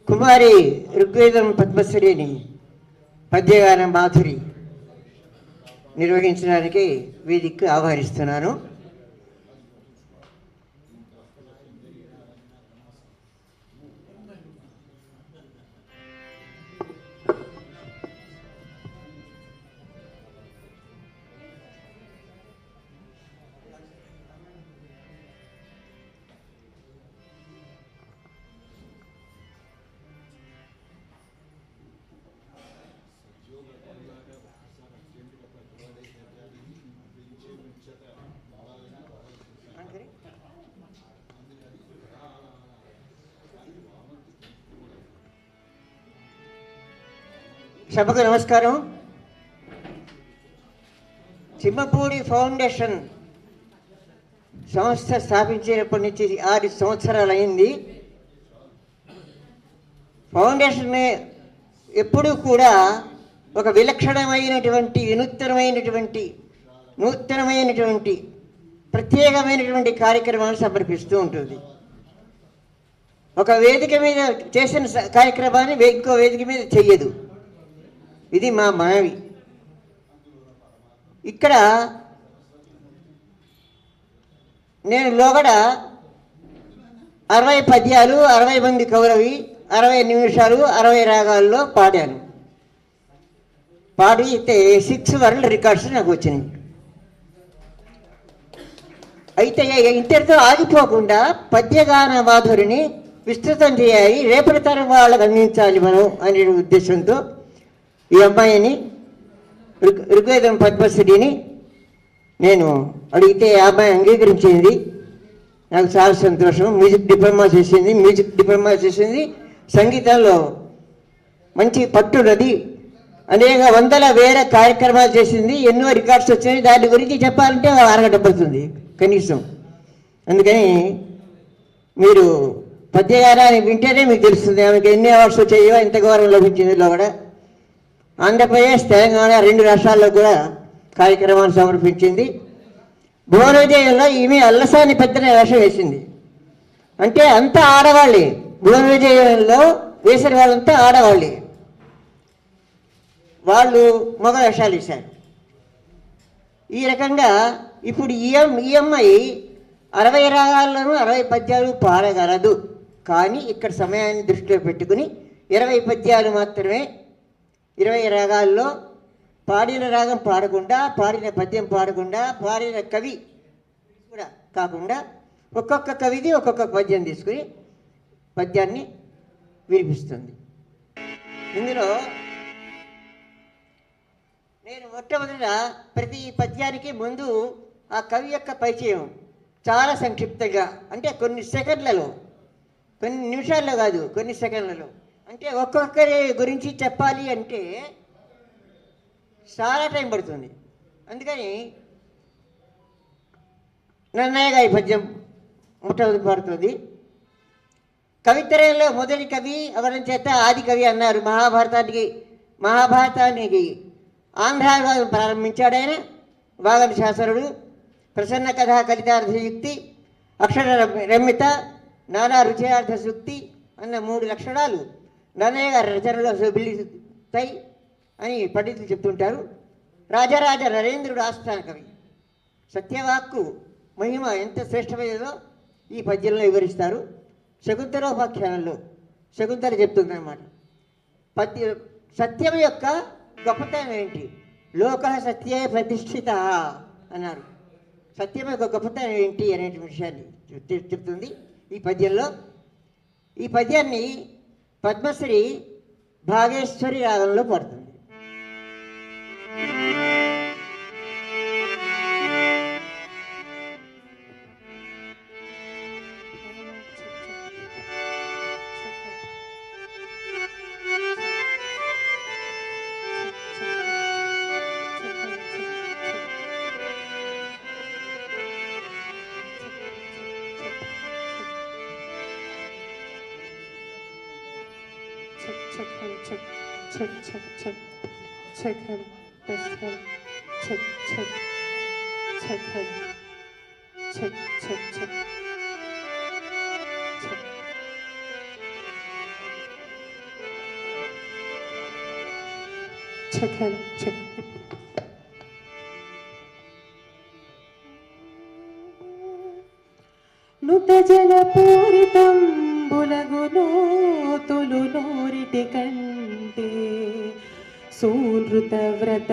కుమారి ఋగ్వేదం పద్మశ్రీని పద్యగాన మాధురి నిర్వహించడానికి వేదికకు ఆహ్వానిస్తున్నాను. సభకు నమస్కారం. సింహపూడి ఫౌండేషన్ సంస్థ స్థాపించినప్పటి నుంచి 6 సంవత్సరాలు అయింది. ఫౌండేషన్ ఎప్పుడూ కూడా ఒక విలక్షణమైనటువంటి నూతనమైనటువంటి ప్రత్యేకమైనటువంటి కార్యక్రమాలు సమర్పిస్తూ ఉంటుంది. ఒక వేదిక మీద చేసిన కార్యక్రమాన్ని ఇంకో వేదిక మీద చెయ్యదు. ఇది మా మనవి. ఇక్కడ నేను లోగడ 60 పద్యాలు, 60 మంది కౌరవి, 60 నిమిషాలు, 60 రాగాల్లో పాడాను. పాడితే 6 వరల్డ్ రికార్డ్స్ నాకు వచ్చినాయి. అయితే ఇంతటితో ఆగిపోకుండా పద్యగాన మాధురిని విస్తృతం చేయాలి, రేపటి తరం వాళ్ళకు అందించాలి మనం అనే ఉద్దేశంతో ఈ అమ్మాయిని ఋగ్వేదం పద్మశ్రీని నేను అడిగితే ఆ అమ్మాయి అంగీకరించింది. నాకు చాలా సంతోషం. మ్యూజిక్ డిప్లొమా చేసింది. సంగీతంలో మంచి పట్టున్నది. అనేక వందల వేల కార్యక్రమాలు చేసింది. ఎన్నో రికార్డ్స్ వచ్చినాయి. దాని గురించి చెప్పాలంటే అరగంట పడుతుంది కనీసం. అందుకని మీరు పద్యగానాన్ని వింటేనే మీకు తెలుస్తుంది ఆమెకి ఎన్ని అవార్డ్స్ వచ్చాయో, ఎంత గౌరవం లభించిందిలో కూడా. ఆంధ్రప్రదేశ్, తెలంగాణ 2 రాష్ట్రాల్లో కూడా కార్యక్రమాలు సమర్పించింది. భువన విజయంలో ఈమె అల్లసాని పెద్దన వేషం వేసింది. అంటే అంతా ఆడవాళ్ళే. భువన విజయంలో వేసిన వాళ్ళంతా ఆడవాళ్ళే. వాళ్ళు మగ వేషాలు వేశారు. ఈ రకంగా ఇప్పుడు ఈ అమ్మాయి 60 రాగాల్లోనూ 60 పద్యాలు పాడగలదు. కానీ ఇక్కడ సమయాన్ని దృష్టిలో పెట్టుకుని 20 పద్యాలు మాత్రమే, 20 రాగాల్లో పాడిన రాగం పాడకుండా, పాడిన పద్యం పాడకుండా, పాడిన కవి కూడా కాకుండా ఒక్కొక్క కవిది ఒక్కొక్క పద్యం తీసుకుని పద్యాన్ని వినిపిస్తుంది. ఇందులో నేను మొట్టమొదట ప్రతి పద్యానికి ముందు ఆ కవి యొక్క పరిచయం చాలా సంక్షిప్తంగా, అంటే కొన్ని సెకండ్లలో, కొన్ని నిమిషాల్లో కాదు, కొన్ని సెకండ్లలో. అంటే ఒక్కొక్కరి గురించి చెప్పాలి అంటే చాలా టైం పడుతుంది. అందుకని నన్నయ్య గారి పద్యం మొట్టమొదటి పడుతుంది. కవిత్రయంలో మొదటి కవి ఎవరి చేత ఆది కవి అన్నారు. మహాభారతానికి ఆంధ్రానువాదం ప్రారంభించాడు ఆయన. వాగన శాసనుడు, ప్రసన్న కథా కలితార్థయుక్తి, అక్షర రమ్యత, నానా రుచయార్థ సూక్తి అన్న 3 లక్షణాలు నన్నయ్య గారి రచనలో శోభిల్లుతాయి అని పండితులు చెప్తుంటారు. రాజరాజ నరేంద్రుడు ఆస్థాన కవి. సత్యవాక్కు మహిమ ఎంత శ్రేష్టమైనదో ఈ పద్యంలో వివరిస్తారు. శకుంతలోపాఖ్యానంలో శకుంతల చెప్తుందన్నమాట. సత్యం యొక్క గొప్పతనం ఏంటి? లోక సత్యే ప్రతిష్ఠిత అన్నారు. సత్యం యొక్క గొప్పతనం ఏంటి అనే విషయాన్ని చెప్తుంది ఈ పద్యంలో. ఈ పద్యాన్ని పద్మశ్రీ భాగేశ్వరి రాగంలో పడుతుంది. check him, best him, check, check him, check. చక్కని నుత జల పూరితం బులగునో తొలు నోరిటి కంటే సూనృత వ్రత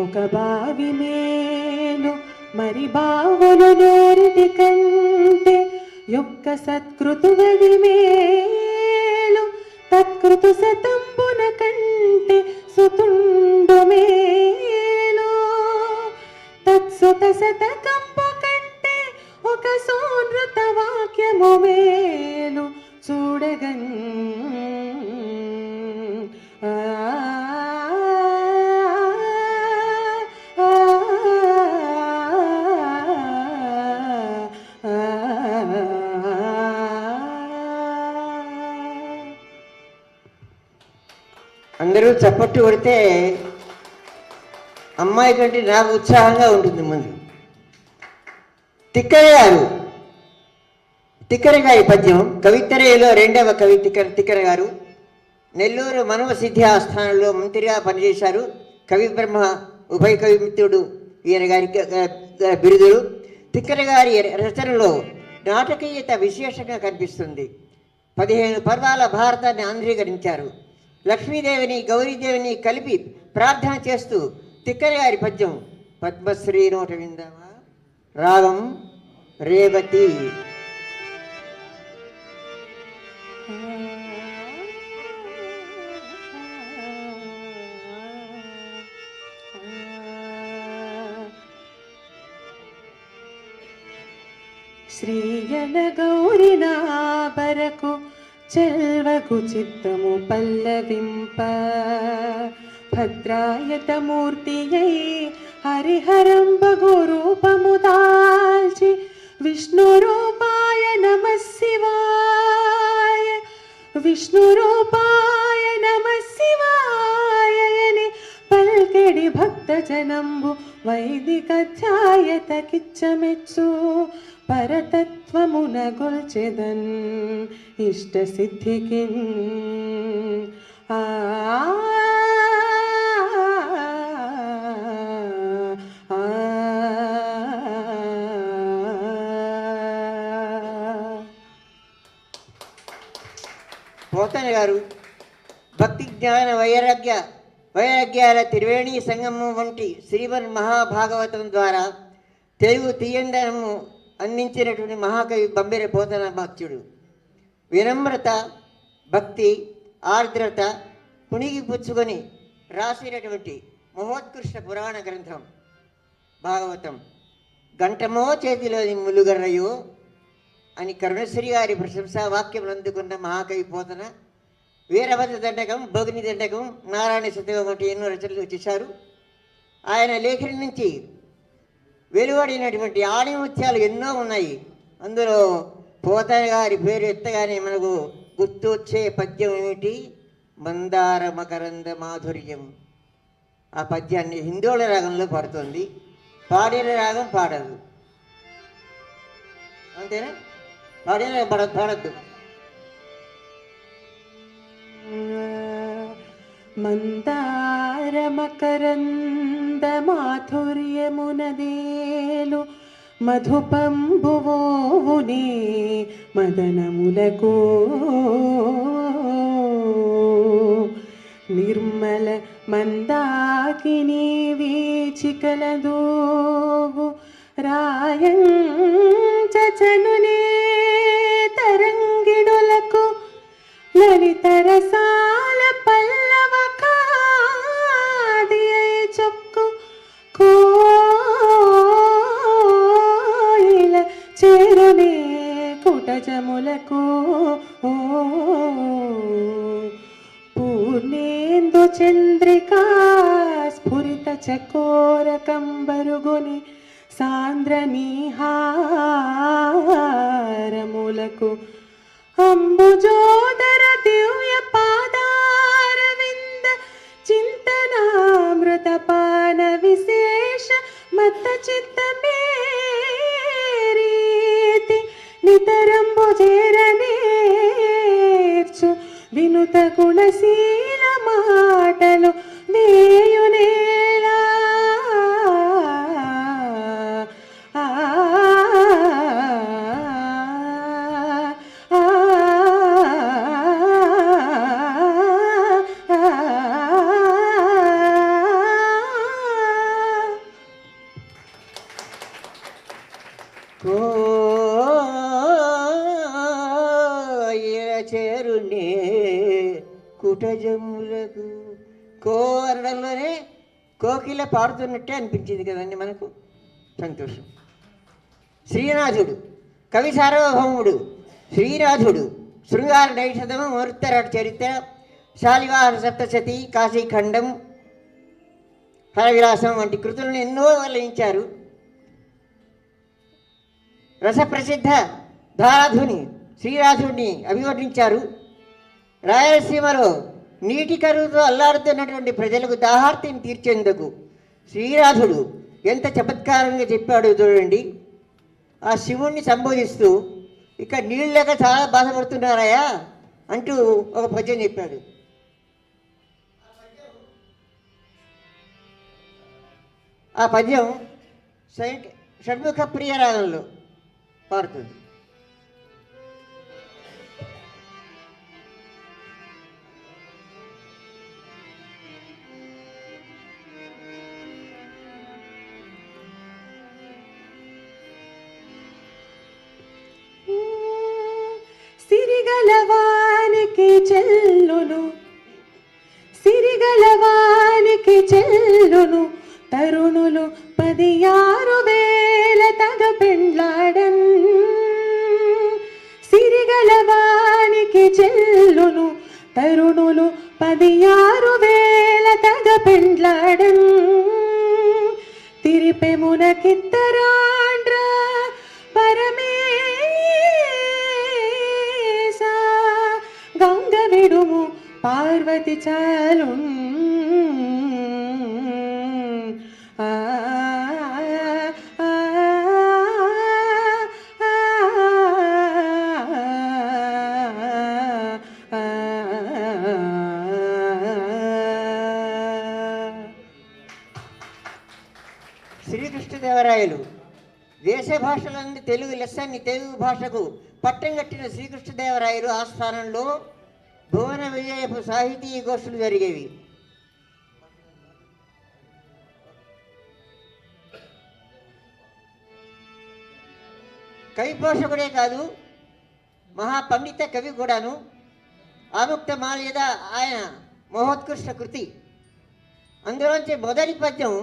ఒక బావి మేలు మరి బావులు నోరిటి కంటే యొక్క సత్కృతువది మేలు తత్కృతు శతంబున కంటే సుతుండు మేలు తత్సుత శతకంబు కంటే ఒక సూనృత వాక్యము మేలు చూడగన్ అందరూ చప్పట్టు కొడితే అమ్మాయి కంటే నాకు ఉత్సాహంగా ఉంటుంది. ముందు తిక్కర గారు, తిక్కర గారి పద్యం కవిత్రయలో రెండవ కవి తిక్కర గారు. నెల్లూరు మనవ సిద్ధి ఆస్థానంలో మంత్రిగా పనిచేశారు. కవి బ్రహ్మ ఉభయ కవిమిత్రుడు ఈయన గారి బిరుదులు. తిక్కర గారి రచనలో నాటకీయత విశేషంగా కనిపిస్తుంది. 15 పర్వాల భారతాన్ని ఆంధ్రీకరించారు. లక్ష్మీదేవిని గౌరీదేవిని కలిపి ప్రార్థన చేస్తూ తిక్కర గారి పద్యం పద్మశ్రీ నోట విందామా. రాగం రేవతి. శ్రీయన గౌరి నాబరకు చెల్వకు చిత్తము పల్లవింప భద్రాయతమూర్తియై హరిహరంబగు రూపము దాల్చి విష్ణు రూపాయ నమః శివాయ విష్ణు రూపాయ నమః శివాయ అని పల్కెడి భక్త జనంబు వైదిక ధ్యాయత కిచ్చమెచ్చు పరతత్వమున గొల్చెదన్ ఇష్ట సిద్ధికిన్. ఆ పోతన గారు భక్తి జ్ఞాన వైరాగ్యాల త్రివేణి సంగమం వంటి శ్రీమన్ మహాభాగవతం ద్వారా తెలుగు తీయందనము అందించినటువంటి మహాకవి బంబెర పోతన భక్తుడు. వినమ్రత, భక్తి, ఆర్ద్రత పుణిగి పుచ్చుకొని రాసినటువంటి మహోత్కృష్ట పురాణ గ్రంథం భాగవతం. గంటమో చేతిలోని ములుగర్రయో అని కరుణశ్రీ గారి ప్రశంసా వాక్యములు అందుకున్న మహాకవి పోతన వీరభద్ర దండకం, భోగిని దండకం, నారాయణ శతకం వంటి ఎన్నో రచనలు చేశారు. ఆయన లేఖని నుంచి వెలువడినటువంటి ఆణిముత్యాలు ఎన్నో ఉన్నాయి. అందులో పోతన గారి పేరు ఎత్తగానే మనకు గుర్తు వచ్చే పద్యం ఏమిటి? మందార మకరంద మాధుర్యం. ఆ పద్యాన్ని హిందోళ రాగంలో పాడుతుంది. పాడిన రాగం పాడదు, అంతేనా? పాడిన పాడద్దు. మందార మకరంద మాధుర్యమునదేలు మధుపంబువోవునే మదనములకు నిర్మల మందాకిని వీచికలదోగు రాయంచనునే తరంగిడులకు లలితరసాల పల్లవ కాది చొక్కు కోయిల చేరునే కుటజములకు పూర్ణేందు చంద్రికా స్ఫురిత చకోర కంబరుగుని సాంద్ర నీహారములకు అంబుజోదర దివ్య పాదారవింద చింతనామృత పాన విశేష మత చిత్తమేరీతి నితరంబు చేరనేర్చు వినుత గుణశీల మాటలు వేయునేలా ఆ, ఆ, కోయిల చేరునే కుటజములకు కో అనడంలోనే కోకిల పాడుతున్నట్టే అనిపించింది కదండి మనకు. సంతోషం. శ్రీనాథుడు కవి సార్వభౌముడు శ్రీనాథుడు శృంగార నైషధము ముహూర్తరాట చరిత్ర శాలివాహన సప్తశతి కాశీఖండం హరవిలాసం వంటి కృతులను ఎన్నో వెల్లడించారు. రసప్రసిద్ధ ధారాధుని శ్రీనాథుడిని అభివర్ణించారు. రాయలసీమలో నీటి కరువుతో అల్లాడుతున్నటువంటి ప్రజలకు దాహార్తిని తీర్చేందుకు శ్రీనాథుడు ఎంత చమత్కారంగా చెప్పాడు చూడండి. ఆ శివుణ్ణి సంబోధిస్తూ ఇక్కడ నీళ్ళు లేక చాలా బాధపడుతున్నారాయా అంటూ ఒక పద్యం చెప్పాడు. ఆ పద్యం షణ్ముఖ ప్రియ రాగంలో పాడుతుంది. సిరిగలవానికి చెల్లును సిరిగలవానికి చెల్లును తరుణులు 16,000 తగ పెండ్లాడన్. సిరిగలవానికి చెల్లును తరుణులు 16,000 తగ పెండ్లాడన్. తిరిపెమునకిత్తరాండ్ర పరమేశ గంగ విడుము పార్వతి చాలు. శ్రీకృష్ణదేవరాయలు దేశ భాషలన్నీ తెలుగు లెస్సన్ని తెలుగు భాషకు పట్టం కట్టిన శ్రీకృష్ణదేవరాయలు ఆస్థానంలో భువన విజయపు సాహితీ గోష్ఠులు జరిగేవి. కవి పోషకుడే కాదు, మహాపండిత కవి కూడాను. ఆముక్త మాల్యద ఆయన మహోత్కృష్ట కృతి. అందులోంచి మొదటి పద్యం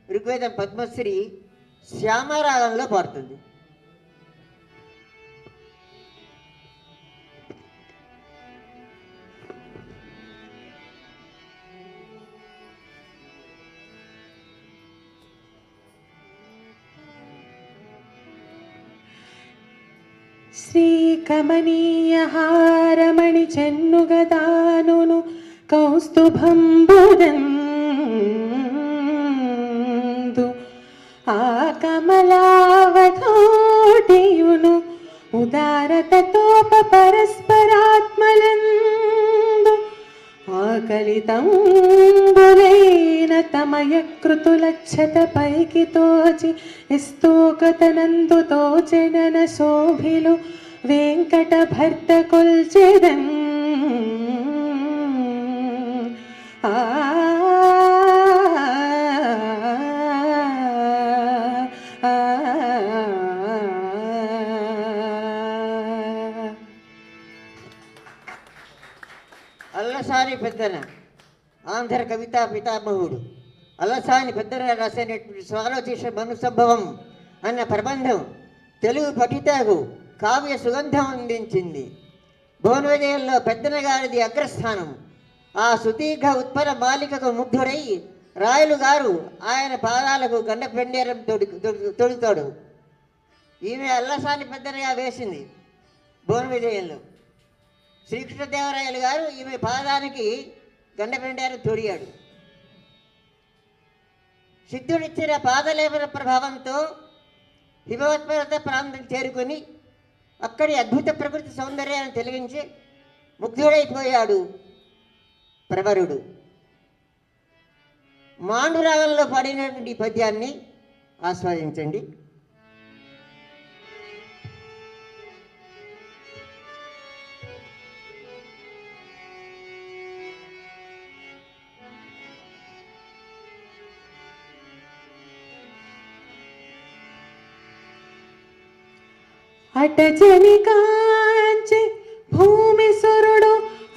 ఋగ్వేదం పద్మశ్రీ శ్యామరాగంలో పాడుతుంది. శ్రీకమనీయ హారమణి చెన్నుగదానును కౌస్తుభంబుదందు ఆ కమలావధోటియును ఉదారతతోప పరస్పరాత్మలందు ఆకలితంబులైన తమయకృతులచ్చత పైకి తోచి స్తోకతనందు తోచెనన శోభిలు వెంకట భర్త కొల్చెదన్. అల్లసాని పెద్దన ఆంధ్ర కవితా పితామహుడు అల్లసాని పెద్దన రాసినటువంటి స్వాలోచిష మనుసంభవం అన్న ప్రబంధం తెలుగు పఠితకు కావ్య సుగంధం అందించింది. భువన విజయంలో పెద్దన గారిది అగ్రస్థానం. ఆ సుదీర్ఘ ఉత్పల మాలికకు ముగ్ధుడై రాయలు గారు ఆయన పాదాలకు గండ పెండేరం తొడుతాడు. ఈమె అల్లసాని పెద్దనగా వేసింది భువన విజయంలో. శ్రీకృష్ణదేవరాయలు గారు ఈమె పాదానికి గండ పెండేరం తొడిగాడు. సిద్ధుడిచ్చిన పాదలేపన ప్రభావంతో హిమవత్పర్వత ప్రాంతం చేరుకొని అక్కడి అద్భుత ప్రకృతి సౌందర్యాన్ని తొలగించి ముగ్ధుడైపోయాడు ప్రవరుడు. మాండురాగంలో పాడినటువంటి ఈ పద్యాన్ని ఆస్వాదించండి. అటజని కాంచి భూమి సురుడు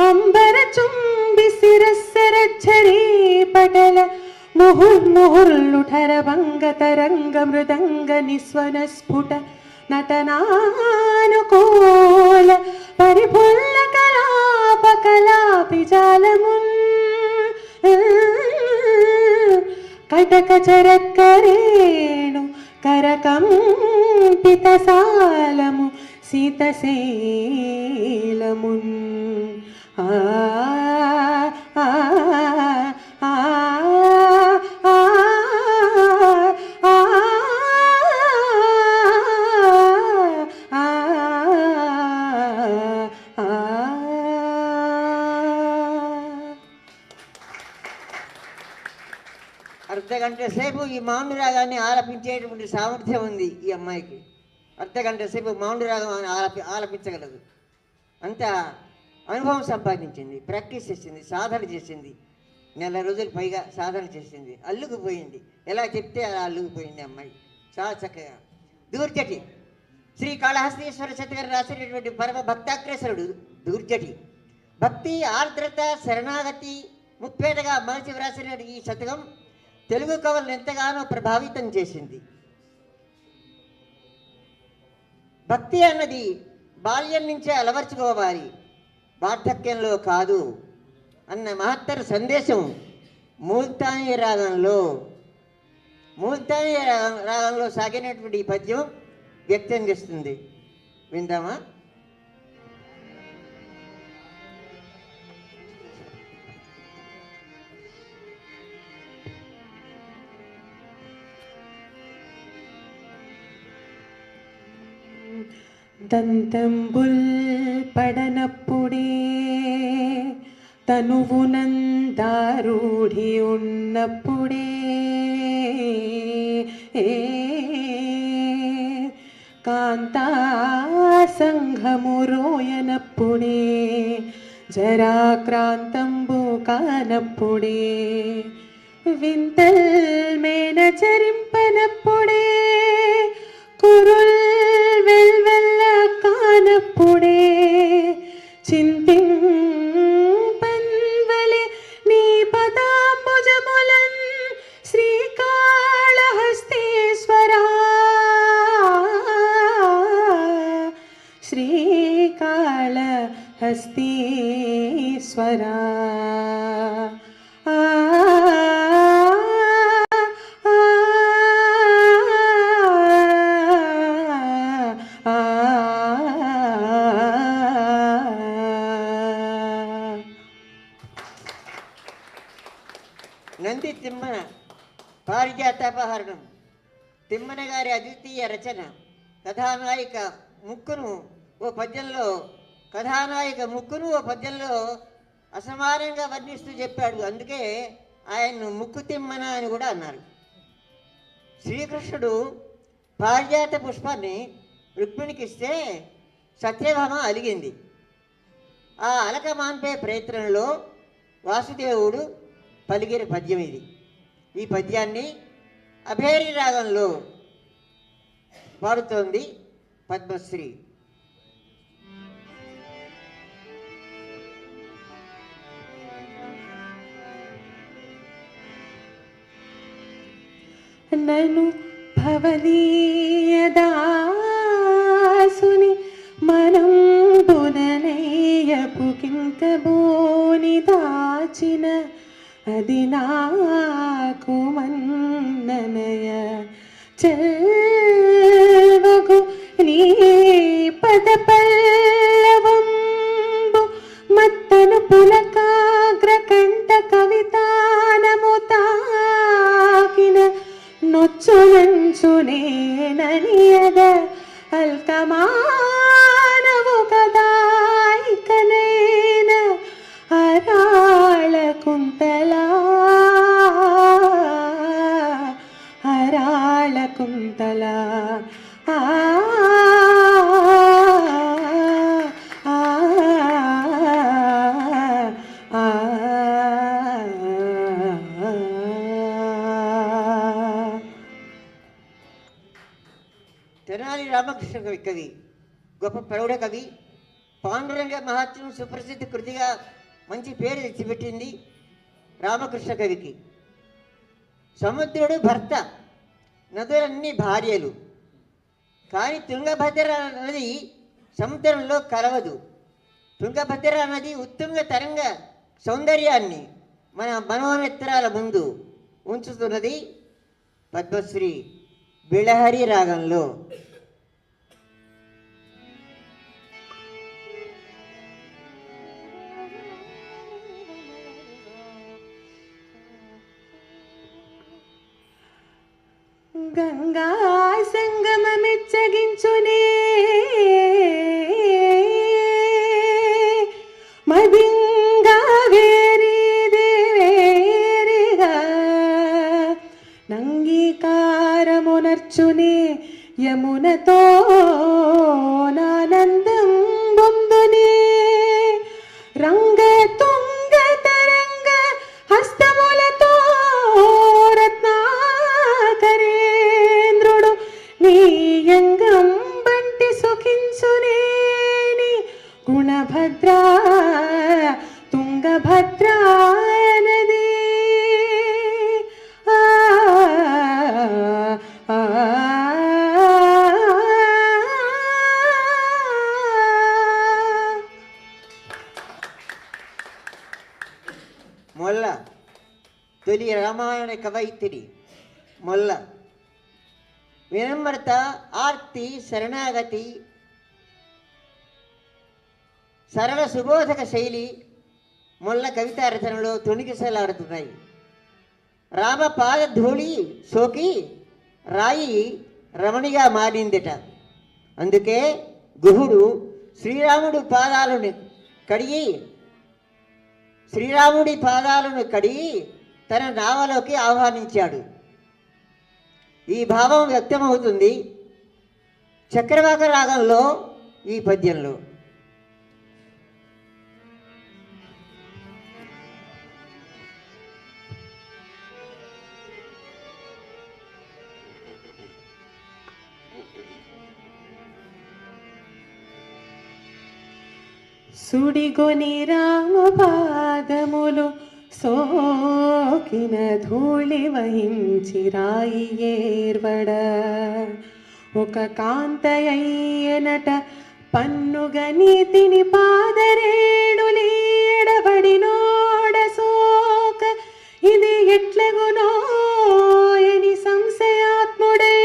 అంబర చుంబి శిరస్సరచ్చరీ పటల ముహుర్ముహుర్లుఠర భంగ తరంగ మృదంగ నిస్వన స్ఫుట నటనానుకూల పరిపుల్ల కలాప కలాపి జాలమున్ కటక చరక్కరేణు కరకంపిత సాలము సీతశైలమున్ ఆ ఆ ఆ అర్ధగంట సేపు ఈ మౌండు రాగాన్ని ఆలపించేటువంటి సామర్థ్యం ఉంది ఈ అమ్మాయికి. అర్ధగంట సేపు మౌండు రాగం ఆలపించగలదు. అంత అనుభవం సంపాదించింది, ప్రాక్టీస్ చేసింది, సాధన చేసింది. 4 రోజులు పైగా సాధన చేసింది. అల్లుకుపోయింది. ఎలా చెప్తే అలా అల్లుకుపోయింది అమ్మాయి చాలా చక్కగా. దూర్జటి శ్రీకాళహస్తీశ్వర శతకర్ రాసినటువంటి పరమ భక్తాగ్రేసరుడు దూర్జటి. భక్తి, ఆర్ద్రత, శరణాగతి ముప్పేటగా మలచి వ్రాసిన ఈ శతకం తెలుగు కవులను ఎంతగానో ప్రభావితం చేసింది. భక్తి అన్నది బాల్యం నుంచే అలవర్చుకోవాలి, వార్ధక్యంలో కాదు అన్న మహత్తర సందేశం మూల్తానీ రాగంలో సాగినటువంటి ఈ పద్యం వ్యక్తం చేస్తుంది. విందామా? దంతంబుల్ పడనప్పుడే తనువునందారూఢి ఉన్నప్పుడే కాంతా సంఘము రోయనప్పుడే జరాక్రాంతంబు కానప్పుడే వింతల్ మేన చరింపనప్పుడే కురుల్ వెల్వెల్ల కానప్పుడే చింతింపన్వలె నీ పదాంబుజములన్ శ్రీకాళహస్తీశ్వరా శ్రీకాళహస్తీశ్వరా నంది తిమ్మన పారిజాతాపహరణం తిమ్మన గారి అద్వితీయ రచన. కథానాయిక ముక్కును ఓ పద్యంలో అసమానంగా వర్ణిస్తూ చెప్పాడు. అందుకే ఆయన్ను ముక్కు తిమ్మన అని కూడా అన్నారు. శ్రీకృష్ణుడు పారిజాత పుష్పాన్ని రుక్మిణికి ఇస్తే సత్యభామ అలిగింది. ఆ అలక మాన్పే ప్రయత్నంలో వాసుదేవుడు పలికిన పద్యం ఇది. ఈ పద్యాన్ని అభేరి రాగంలో పాడుతోంది పద్మశ్రీ. నను భవనీయదాసుని మనం బుననయ్యపు కింక బోని దాచిన అది నాకు మన్ననయ చెల్వగు నీ పద పల్లవంబు మత్తను పులకాగ్ర కంఠ కవితానము తాకిన నొచ్చునంచునేననియద అల్కమానవు కదాయికనైన అరాళ కుంతలా తెనాలి రామకృష్ణ కవి గొప్ప ప్రౌఢ కవి. పాండురంగ మహాత్మ్యం సుప్రసిద్ధ కృతిగా మంచి పేరు తెచ్చిపెట్టింది రామకృష్ణ కవికి. సముద్రుడు భర్త, నదులన్నీ భార్యలు. కానీ తుంగభద్ర నది సముద్రంలో కలవదు. తుంగభద్ర నది ఉత్తుంగ తరంగ సౌందర్యాన్ని మన మనోనేత్రాల ముందు ఉంచుతున్నది పద్మశ్రీ బిళహరి రాగంలో. గంగా సంగమమెచ్చగించునే మదింగా వేరి దేవేరిగా నంగీకారమునర్చునే యమునతో నానందం బొందునే రంగ తుంగ తరంగ హస్తములతో రత్నాకరేంద్రుడు నీయంగం బంటి సుఖించునేని గుణభద్ర తుంగభద్ర నది. మొల్ల తొలి రామాయణ కవయిత్రి మొల్ల. వినమ్రత, ఆర్తి, శరణాగతి, సరళ సుబోధక శైలి మొల్ల కవితా రచనలో తొణికిసలాడుతున్నాయి. రామ పాద ధూళి సోకి రాయి రమణిగా మారిందిట. అందుకే గుహుడు శ్రీరాముడి పాదాలను కడిగి తన నావలోకి ఆహ్వానించాడు. ఈ భావం వ్యక్తమవుతుంది చక్రవాక రాగంలో ఈ పద్యంలో. సుడిగొని రామ పాదములు సోకిన ధూళి వహించి రాయి ఏర్వడ ఒక కాంతయ్యనట పన్నుగ నీతిని పాదరేణులీడబడినోడ సోక ఇది ఎట్లగునో ఎని సంశయాత్ముడై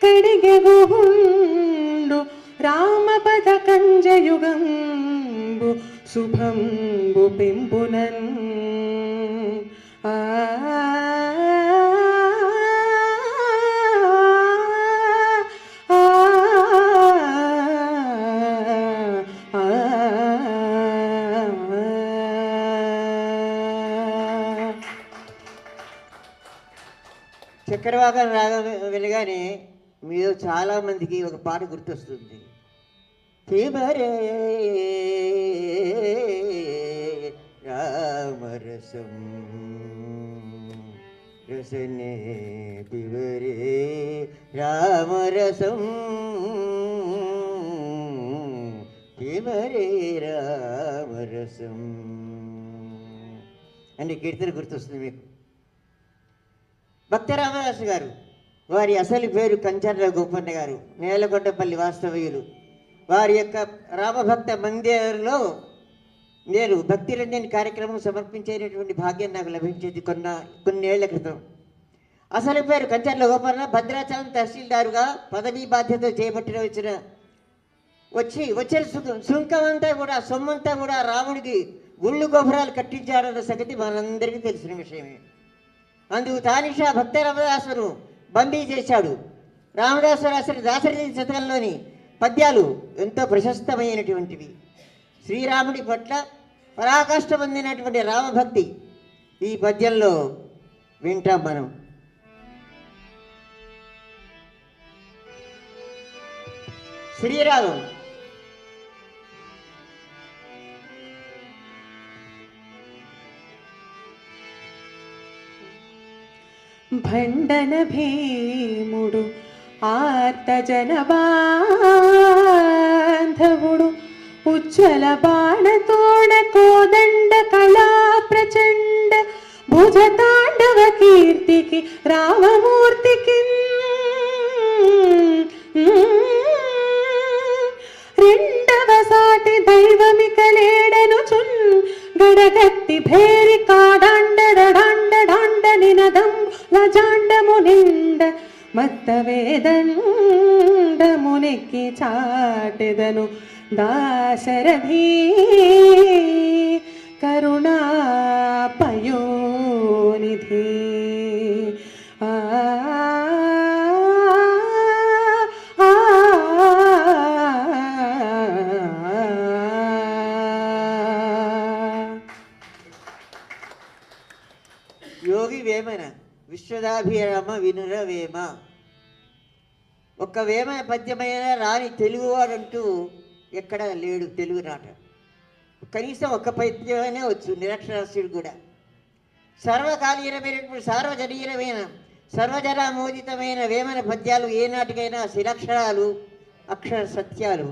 కడిగెగుండు రామపద కంజయుగంబు శుభంబు పెంపునన్. చక్రవాకం రాగం వినగానే మీరు చాలామందికి ఒక పాట గుర్తొస్తుంది. పిబరే రామరసం రసనే పిబరే రామరసం పిబరే రామరసం అని కీర్తన గుర్తొస్తుంది మీకు. భక్త రామదాసు గారు, వారి అసలు పేరు కంచర్ల గోపన్న గారు, నేలకొండపల్లి వాస్తవ్యులు. వారి యొక్క రామభక్త మందిరంలో నేను భక్తి రంజని కార్యక్రమం సమర్పించేటటువంటి భాగ్యం నాకు లభించేది కొన్నేళ్ల క్రితం. అసలు పేరు కంచర్ల గోపన్న. భద్రాచలం తహసీల్దారుగా పదవీ బాధ్యత చేపట్టిన వచ్చిన సుంకం అంతా కూడా సొమ్మంతా కూడా రాముడికి గుళ్ళు గోపురాలు కట్టించాడన్న సంగతి మనందరికీ తెలిసిన విషయమే. అందుకు తానిషా భక్త రామదాసును బందీ చేశాడు. రామదాసు రాసిన దాశరథి శతకంలోని పద్యాలు ఎంతో ప్రశస్తమైనటువంటివి. శ్రీరాముడి పట్ల పరాకాష్ఠ పొందినటువంటి రామభక్తి ఈ పద్యంలో వింటాం మనం. శ్రీరాగం. భండన భీముడు ఆర్తజన బాంధవుడు ఉజ్వల బాణతోడ కోదండ కళా ప్రచండ భుజ తాండవ కీర్తికి రామమూర్తికి రెండవ సాటి దైవమికలేడను చున్ గడగత్తి భేరి కాడాండ డాండ డాండ నినదం లజాండము నిండ మత్త వేదండమునికి చాటెదను దాశరథి కరుణా పయోనిధి ఆ యోగి వేమన విశ్వదాభిరామ వినుర వేమ. ఒక్క వేమన పద్యమైన రాని తెలుగువాడంటూ ఎక్కడా లేడు తెలుగునాట. కనీసం ఒక్క పద్యమైనా వచ్చు నిరక్షరాస్యుడు కూడా. సర్వకాలీనమైనటువంటి సార్వజనీయమైన సర్వజనామోదితమైన వేమన పద్యాలు ఏనాటికైనా శిలక్షరాలు అక్షర సత్యాలు.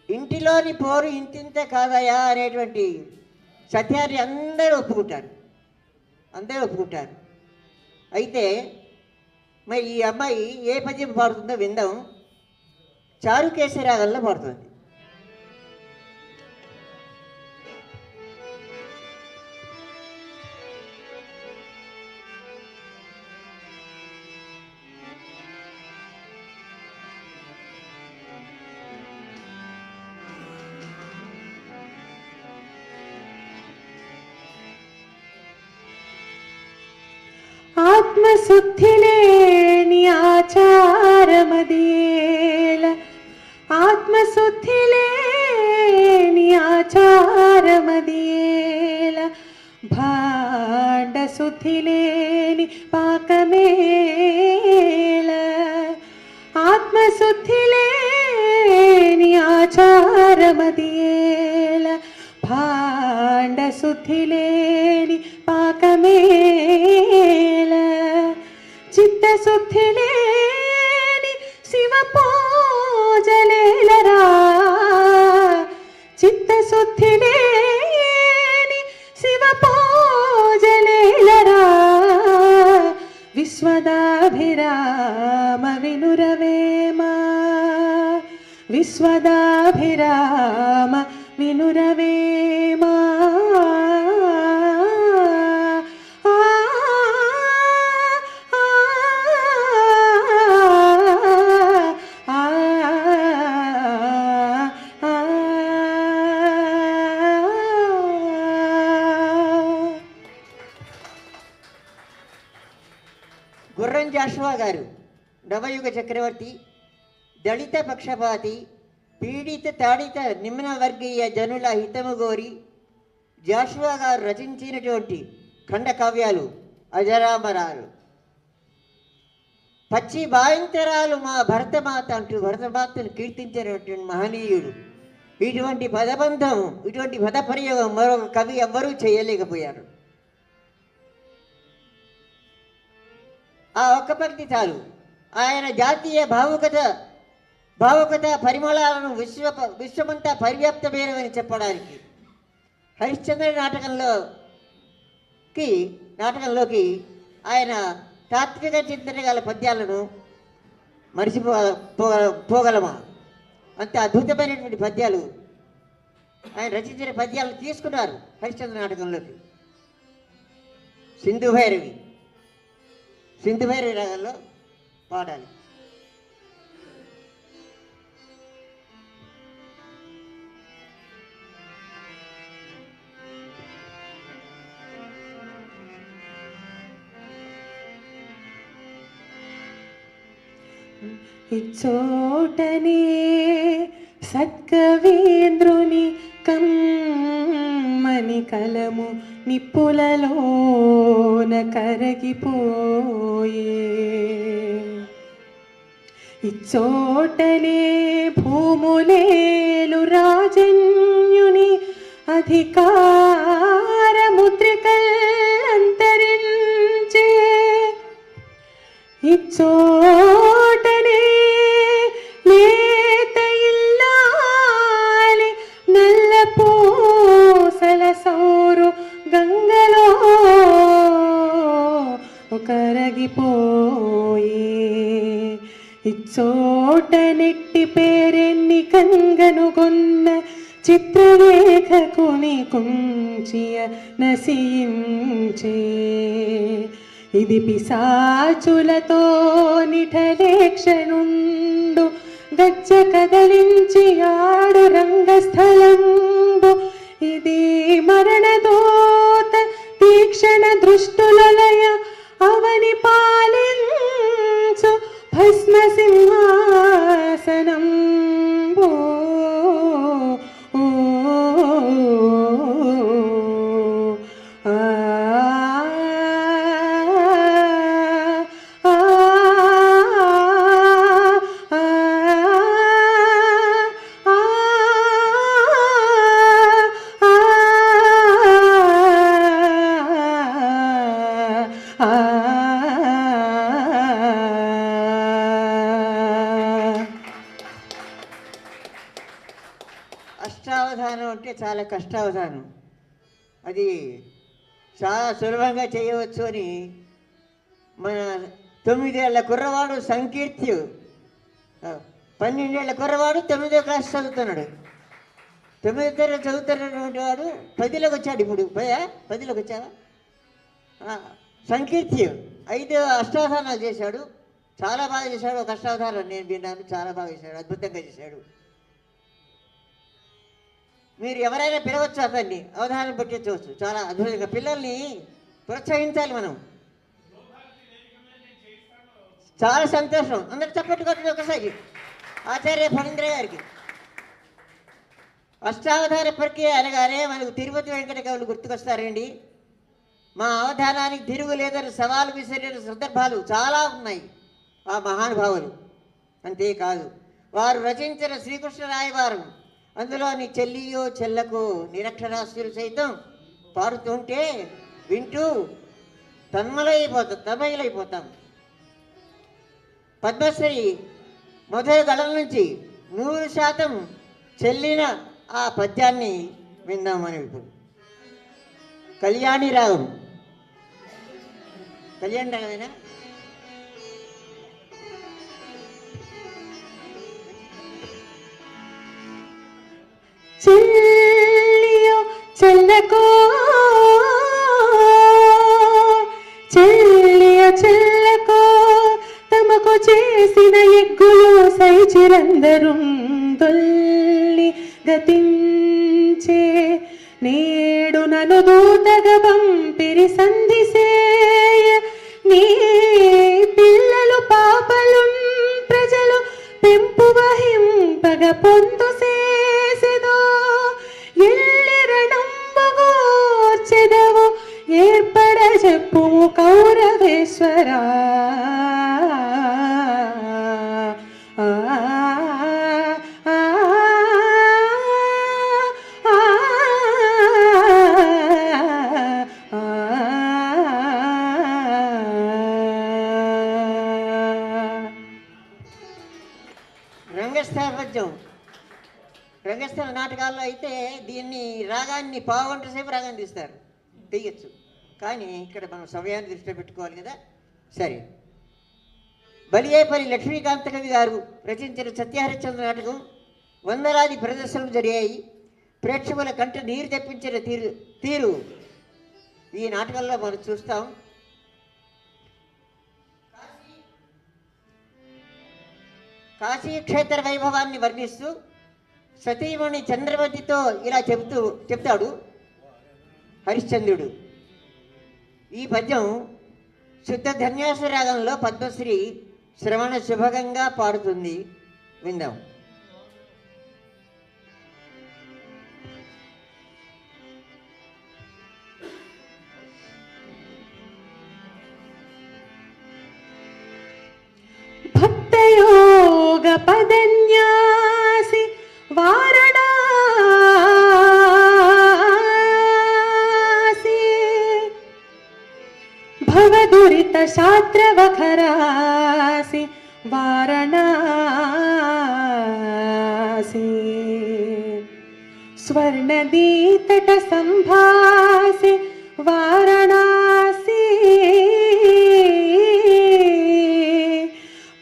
ఇంటిలోని పోరు ఇంతింత కాదయా అనేటువంటి సత్యాన్ని అందరూ ఒప్పుకుంటారు. అయితే మరి ఈ అమ్మాయి ఏ పద్యం పాడుతుందో విందాం. చారుకేశి రాగంలో పాడుతుంది. ఆత్మశుద్ధిలేని ఆచారమదేల ఆత్మశుద్ధిలేని ఆచారమదేల భాండ శుద్ధిలేని పాకమేల ఆత్మశుద్ధిలేని ఆచారమదేల భాండ శుద్ధిలేని పాకమేల చిత్తశుద్ధిలేని శివ పూజలేలరా చిత్తశుద్ధిలేని శివ పూజలేలరా విశ్వదాభిరామ వినురవేమ విశ్వదాభిరామ వినురవేమ గుర్రం జాషువా గారు నవయుగ చక్రవర్తి, దళిత పక్షపాతి, పీడిత తాడిత నిమ్న వర్గీయ జనుల హితము గోరి జాషువా గారు రచించినటువంటి ఖండకావ్యాలు అజరామరాలు. పచ్చి బాయింతరాలు మా భరతమాత అంటూ భరతమాతను కీర్తించినటువంటి మహనీయుడు. ఇటువంటి పదబంధం, ఇటువంటి పదప్రయోగం మరొక కవి ఎవ్వరూ చేయలేకపోయారు. ఆ ఒక్క పంక్తి చాలు ఆయన జాతీయ భావుకత పరిమళాలను విశ్వమంతా పర్యాప్తమైనవని చెప్పడానికి. హరిశ్చంద్ర నాటకంలోకి ఆయన తాత్విక చింతన గల పద్యాలను పోగలమా? అంత అద్భుతమైనటువంటి పద్యాలు ఆయన రచించిన పద్యాలను తీసుకున్నారు హరిశ్చంద్ర నాటకంలోకి. సింధు భైరవి రాగంలో పాడాలి. ఇచ్చోటనే సత్కవీంద్రుని కమ్మని కలము నిప్పులలోన కరగిపోయే. ఇచ్చోటనే భూములేలు రాజన్యుని అధికార ముద్రికల్ అంతరించే. ఇచ్చోటనే లేత ఇల్లాలి నల్ల పూసల సౌరు గంగలో కరగిపోయి ఇచ్చోట నెట్టి పేరెన్ని కంగనుగొన్న చిత్రలేఖకుని కుంచియ నశించే ఇది పిశాచులతో నిఠలేక్షణుండు గజ్జ కదలించి ఆడు రంగస్థలంబు ఇది మరణదోత తీక్షణ దృష్టులలయ అవని పాలించు భస్మ సింహాసనంబు అష్టావధానం అంటే చాలా కష్టావధానం. అది చాలా సులభంగా చేయవచ్చు అని మన 9 ఏళ్ల కుర్రవాడు సంకీర్తి 12 ఏళ్ల కుర్రవాడు 9వ క్లాస్ చదువుతున్నాడు. 9వ తరగతి చదువుతున్నటువంటి వాడు 10లోకి వచ్చాడు. ఇప్పుడు 10లోకి వచ్చావా? సంకీర్తి 5 అష్టావధానాలు చేశాడు. చాలా బాగా చేశాడు. ఒక అష్టావధానం నేను విన్నాను, చాలా బాగా చేశాడు, అద్భుతంగా చేశాడు. మీరు ఎవరైనా పిలవచ్చు, అతన్ని అవధానం పెట్టించవచ్చు. చాలా అద్భుతంగా పిల్లల్ని ప్రోత్సహించాలి మనం. చాలా సంతోషం. అందరు చప్పట్లు కొట్టండి ఒకసారి ఆచార్య ఫణీంద్ర గారికి. అష్టావధాన ప్రక్రియ అనగానే మనకు తిరుపతి వెంకట కవులు గుర్తుకొస్తారండి. మా అవధానానికి తిరుగు లేదని సవాలు విసిరిన సందర్భాలు చాలా ఉన్నాయి ఆ మహానుభావులు. అంతేకాదు వారు రచించిన శ్రీకృష్ణ రాయబారం, అందులోని చెల్లియో చెల్లకు నిరక్షరాస్యులు సైతం పాడుతుంటే వింటూ తన్మయులైపోతాం. పద్మశ్రీ మొదటి గళం నుంచి 100% చెల్లిన ఆ పద్యాన్ని విందాం మనం ఇప్పుడు. కళ్యాణి రాగం. కళ్యాణి రాగమేనా? చెల్లియో చెల్లకో చెల్లియ చెల్లకో తమకు చేసిన ఎగ్గులు సైచిరందరు దొల్లి గతించే నేడు నను దూతగా పంపిరి సంధిసేయ నీ పిల్లలు పాపలు ప్రజలు పెంపు వహింపగ పొందు ఎల్లిరణంబగోర్చెదవు ఏర్పడ చెప్పు కౌరవేశ్వరా. రంగస్థల పద్యం. రంగస్థల నాటకాల్లో అయితే దీన్ని రాగాన్ని పావుగంట సేపు రాగాన్ని తీస్తారు, తీయచ్చు. కానీ ఇక్కడ మనం సమయాన్ని దృష్టిలో పెట్టుకోవాలి కదా. సరే, బలియేపల్లి లక్ష్మీకాంత కవి గారు రచించిన సత్యహరిశ్చంద్ర నాటకం వందలాది ప్రదర్శనలు జరిగాయి. ప్రేక్షకుల కంట నీరు తెప్పించిన తీరు ఈ నాటకంలో మనం చూస్తాం. కాశీ క్షేత్ర వైభవాన్ని వర్ణిస్తూ సతీమణి చంద్రవతితో ఇలా చెప్తాడు హరిశ్చంద్రుడు. ఈ పద్యం శుద్ధ ధన్యాస రాగంలో పద్మశ్రీ శ్రవణ శుభగంగా పాడుతుంది, విందాం. భక్తయోగ పదన్యాసి వారణాసి భవదురిత शात्रवखरासि वारणासी स्वर्णदीतटसम्भासि वारणासी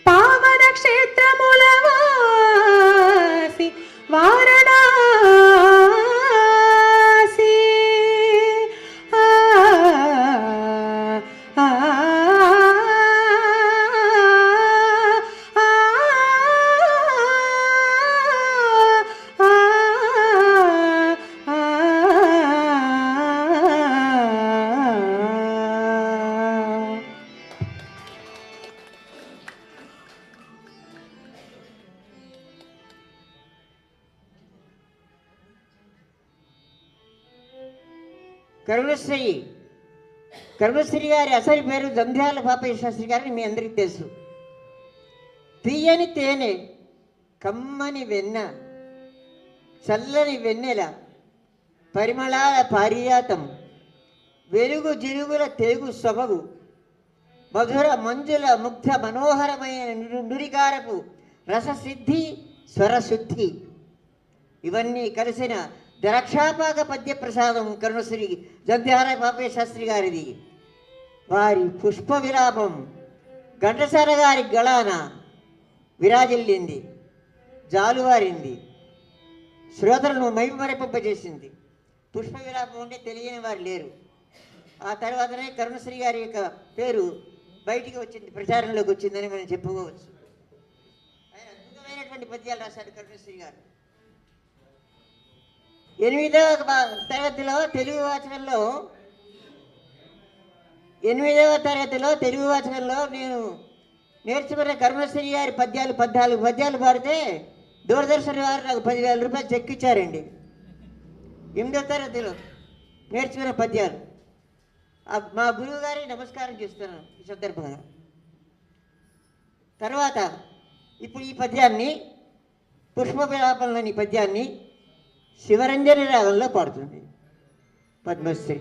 पावनक्षेत्रमूलवासि वारणासी आ, आ, కరుణశ్రీ కరుణశ్రీ గారి అసలు పేరు జంధ్యాల పాపయ్య శాస్త్రి గారిని మీ అందరికీ తెలుసు. తీయని తేనె, కమ్మని వెన్న, చల్లని వెన్నెల, పరిమళాల పారిజాతం, వెలుగు జిలుగుల తెలుగు సొబగు, మధుర మంజుల ముగ్ధ మనోహరమైన నురికారపు రససిద్ధి స్వరశుద్ధి, ఇవన్నీ కలిసిన ద్రాక్షాపాక పద్య ప్రసాదం కరుణశ్రీ జంధ్యాల పాపయ్య శాస్త్రి గారిది. వారి పుష్ప విలాపం ఘంటసాల గారి గళాన విరాజిల్లింది, జాలువారింది, శ్రోతలను మైమరిపింపజేసింది. పుష్ప విలాపం అంటే తెలియని వారు లేరు. ఆ తర్వాతనే కరుణశ్రీ గారి యొక్క పేరు బయటికి వచ్చింది, ప్రచారంలోకి వచ్చిందని మనం చెప్పుకోవచ్చు. ఆయన అద్భుతమైనటువంటి పద్యాలు రాశాడు కరుణశ్రీ గారు. 8వ తరగతిలో తెలుగు వాచకంలో నేను నేర్చుకున్న కరుణశ్రీ గారి పద్యాలు 14 పద్యాలు పాడితే దూరదర్శన్ వారు నాకు 10,000 రూపాయలు చెక్ ఇచ్చారండి. 8వ తరగతిలో నేర్చుకున్న పద్యాలు. మా గురువు గారికి నమస్కారం చేస్తున్నాను ఈ సందర్భంగా. తర్వాత ఇప్పుడు ఈ పద్యాన్ని, పుష్ప విలాపంలోని పద్యాన్ని శివరంజని రాగంలో పాడుతుంది పద్మశ్రీ.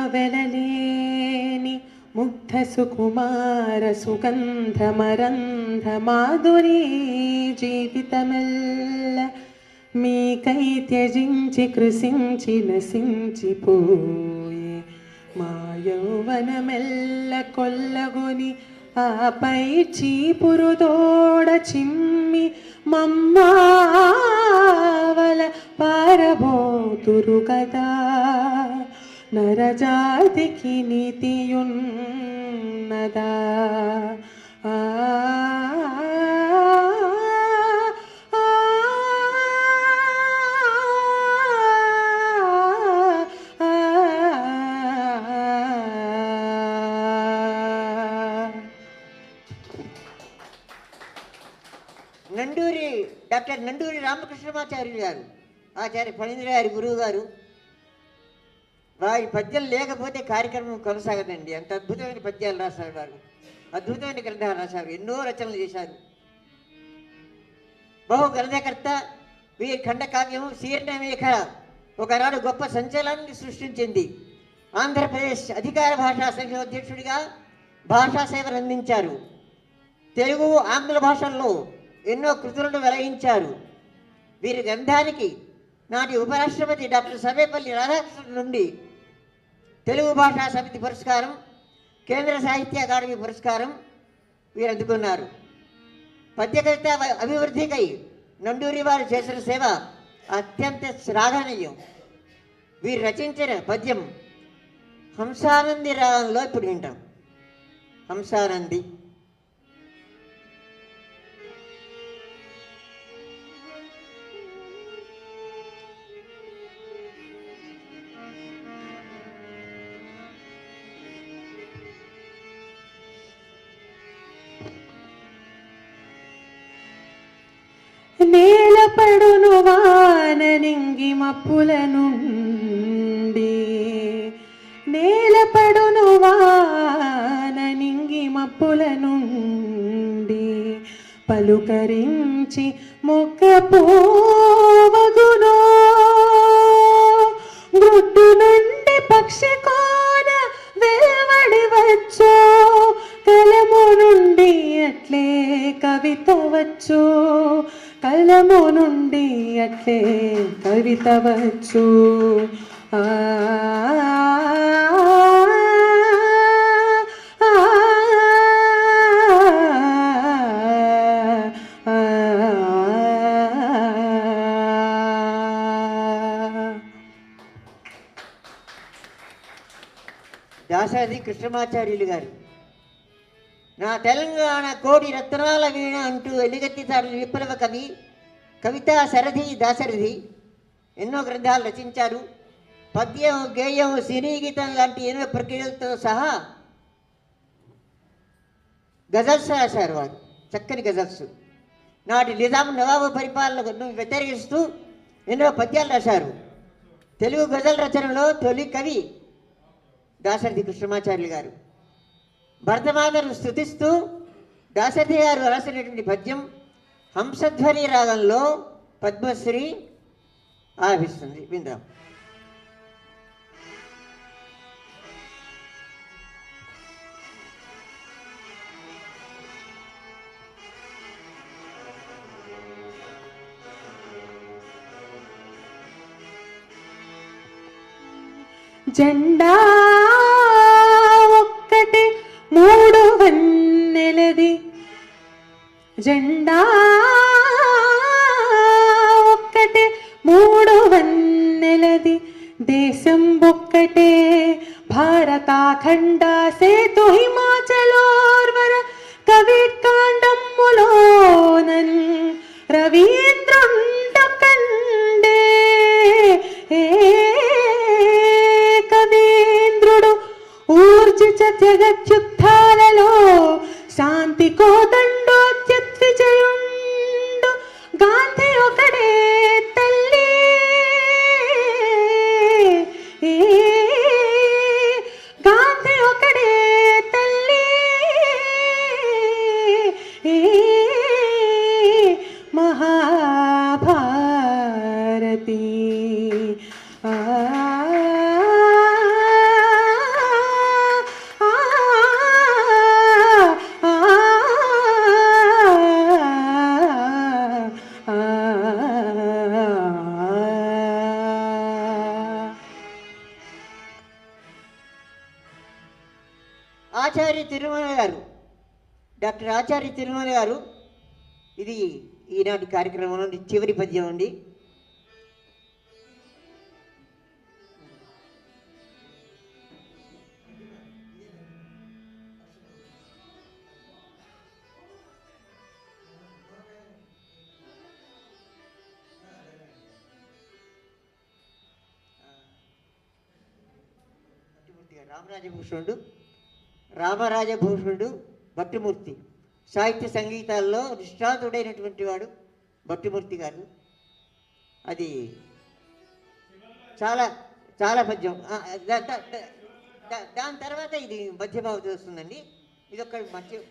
మావెలలేని ముగ్ధ సుకుమార సుగంధమరంధ మాధురీ జీవితమెల్ల మీకై త్యజించి కృషించి నశించిపోయే మా యౌవనమెల్ల కొల్లగొని ఆపై చీపురుదోడ చిమ్మి మమ్మావల పారబోతురు కదా. నరజాతికి నీతియున్నదా? ఆ డాక్టర్ నండూరి రామకృష్ణమాచార్యులు గారు, ఆచార్య ఫణీంద్ర గారి గురువు గారు, వారి పద్యాలు లేకపోతే కార్యక్రమం కొనసాగదండి. అంత అద్భుతమైన పద్యాలు రాశారు వారు, అద్భుతమైన గ్రంథాలు రాశారు, ఎన్నో రచనలు చేశారు. బహు గ్రంథకర్త. వీరి ఖండకావ్యం శీర్ణమేఖ ఒకనాడు గొప్ప సంచలనాన్ని సృష్టించింది. ఆంధ్రప్రదేశ్ అధికార భాషా సంఘం అధ్యక్షుడిగా భాషా సేవలు అందించారు. తెలుగు, ఆంగ్ల భాషల్లో ఎన్నో కృతులను వెలయించారు. వీరి గ్రంథానికి నాటి ఉపరాష్ట్రపతి డాక్టర్ సర్వేపల్లి రాధాకృష్ణన్ నుండి తెలుగు భాషా సమితి పురస్కారం, కేంద్ర సాహిత్య అకాడమీ పురస్కారం వీరు అందుకున్నారు. పద్యకవిత అభివృద్ధికై నండూరి వారు చేసిన సేవ అత్యంత శ్లాఘనీయం. వీరు రచించిన పద్యం హంసానంది రాగంలో ఇప్పుడు వింటాం. హంసానంది. నేలపడును వాన నింగి మప్పుల నుండి, నేలపడును వాన నింగి మప్పుల నుండి, పలుకరించి మొక్క పోవగునో, గుడ్డు నుండి పక్షి కోన వెలువడి వచ్చో, కలము నుండి అట్లే కవిత వచ్చు, కలము నుండి అట్లే కవిత వచ్చు. ఆ దాశరథి కృష్ణమాచార్యులు గారు నా తెలంగాణ కోడి రత్నాల వీణ అంటూ ఎలుగెత్తితాడు విప్లవ కవి, కవితా సరథి దాశరథి. ఎన్నో గ్రంథాలు రచించారు. పద్యం, గేయం, సినీ గీతం లాంటి ఎన్నో ప్రక్రియలతో సహా గజల్స్ రాశారు వారు, చక్కని గజల్స్. నాటి నిజాం నవాబు పరిపాలనను వ్యతిరేకిస్తూ ఎన్నో పద్యాలు రాశారు. తెలుగు గజల్ రచనలో తొలి కవి దాశరథి కృష్ణమాచార్యులు గారు. భరతమాతను స్తుతిస్తూ దాశరథి గారు రాసినటువంటి పద్యం హంసధ్వని రాగంలో పద్మశ్రీ ఆలపిస్తుంది, విందాం. జెండా ఒక్కటి మూడు వన్నెలది, జెండా ఒక్కటి మూడు వన్నెలది, దేశం ఒక్కటే భారతాఖండ సేతు హిమాచలోర్వర కవికాండములోనన్ రవీంద్రుండ కండే. కవీంద్రుడు ఊర్జిత జగత్యుత్థాలలో శాంతి కోదండోత్యద్విజయుండు, గాంధీ ఒకడే తల్లి, గాంధీ ఒకడే తల్లి, మహాభారతి. ఆచార్య తిరుమల గారు, డాక్టర్ ఆచార్య తిరుమల గారు, ఇది ఈనాటి కార్యక్రమంలో చివరి పద్యం అండి. రామరాజభూషణుడు భట్టుమూర్తి సాహిత్య సంగీతాల్లో నిష్ణాతుడైనటువంటి వాడు భట్టుమూర్తి గారు. అది చాలా చాలా పద్యం. దాని తర్వాత ఇది మధ్యభావతి వస్తుందండి. ఇది ఒక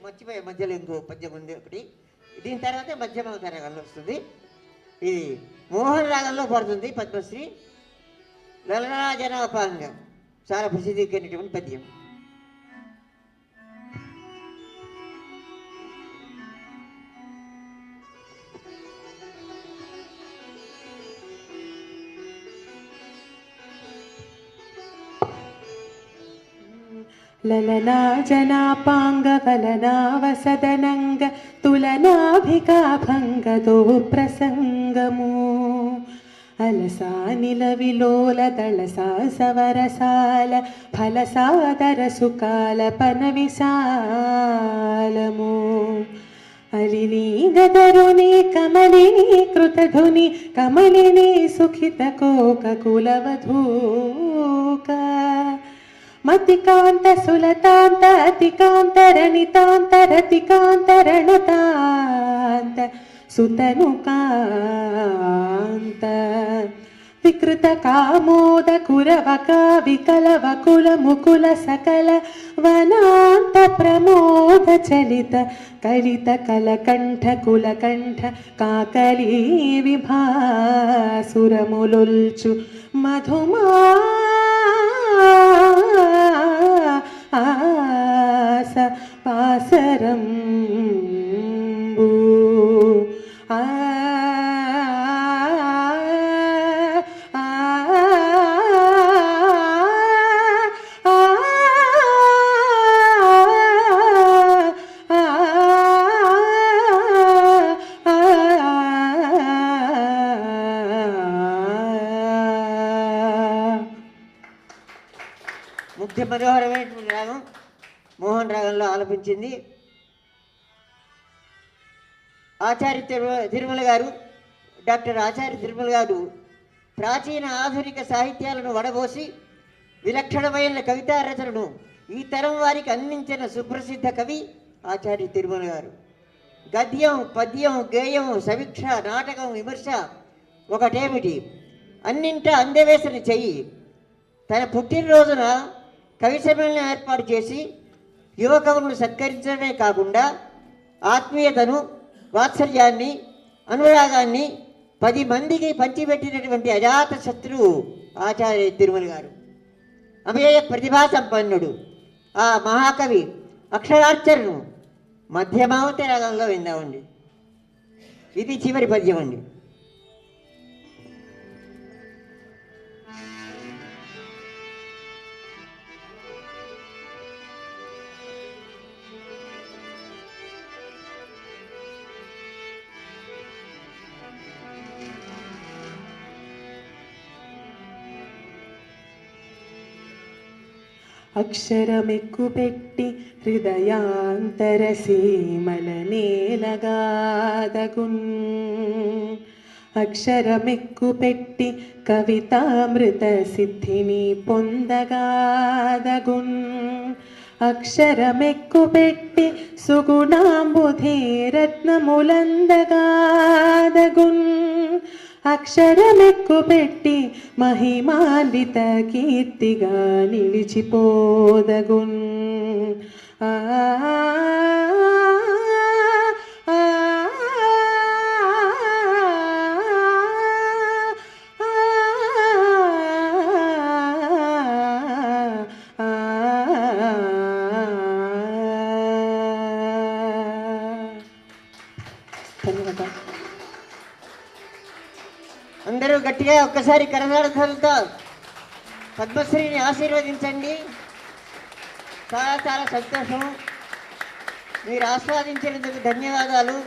మర్చిపోయే మధ్యలో ఇంకో పద్యం ఉంది ఒకటి. దీని తర్వాత మధ్యభావతి రాగంలో వస్తుంది. ఇది మోహన్ రాగంలో పడుతుంది పద్మశ్రీ. లలనాజనాపాంగ చాలా ప్రసిద్ధికైనటువంటి పద్యం. లలనా జనాపాంగ వలనా వసదనంగ తులనాభికాభంగదో ప్రసంగము, అలసానిల విలోల దళసా సవరసాల ఫలసాదర సుకాల పన విశాలము, అలిని గదరుని కమలిని కృతధుని కమలిని సుఖిత కోక కులవధూక, మతికాంత సులతాంత అతికాంత రణితాంత రతికాంత రణతాంత సుతను కాంత వికృత కామోద కురవక వికలవ కుల ముకుల సకల వనాంత ప్రమోద చలిత కలిత కలకంఠ కులకంఠ కాకలీ విభాసురములుల్చు మధుమాస పాసరంబు ముఖ్య మనోహరమైనటువంటి రాగం మోహన్ రాగంలో ఆలపించింది ఆచార్య తిరుమల గారు. డాక్టర్ ఆచార్య తిరుమల గారు ప్రాచీన ఆధునిక సాహిత్యాలను వడబోసి విలక్షణమైన కవితా రచనను ఈ తరం వారికి అందించిన సుప్రసిద్ధ కవి ఆచార్య తిరుమల గారు. గద్యం, పద్యం, గేయం, సమీక్ష, నాటకం, విమర్శ ఒకటేమిటి, అన్నింటా అందవేసిన చెయ్యి. తన పుట్టినరోజున కవి సమ్మేళనం ఏర్పాటు చేసి యువ కవులను సత్కరించడమే కాకుండా ఆత్మీయతను, వాత్సల్యాన్ని, అనురాగాన్ని 10 మందికి పంచిపెట్టినటువంటి అజాత శత్రువు ఆచార్య తిరుమల గారు. అమేయ ప్రతిభా సంపన్నుడు ఆ మహాకవి అక్షరార్చనను మధ్యమావతి రాగంలో విందామండి. ఇది చివరి పద్యం అండి. అక్షరమెక్కుపెట్టి హృదయాంతర సీమల నేలగాదగున్ అక్షరమెక్కుపెట్టి కవితామృత సిద్ధిని పొందగాదగున్ అక్షరమెక్కుపెట్టి సుగుణాంబుధే రత్నములందగాదగున్ అక్షరమెక్కుపెట్టి మహిమాన్విత కీర్తిగా నిలిచిపోదగున్ ధన్యవాదాలు. అందరూ గట్టిగా ఒక్కసారి కరతాళతో పద్మశ్రీని ఆశీర్వదించండి. చాలా చాలా సంతోషం. మీరు ఆస్వాదించినందుకు ధన్యవాదాలు.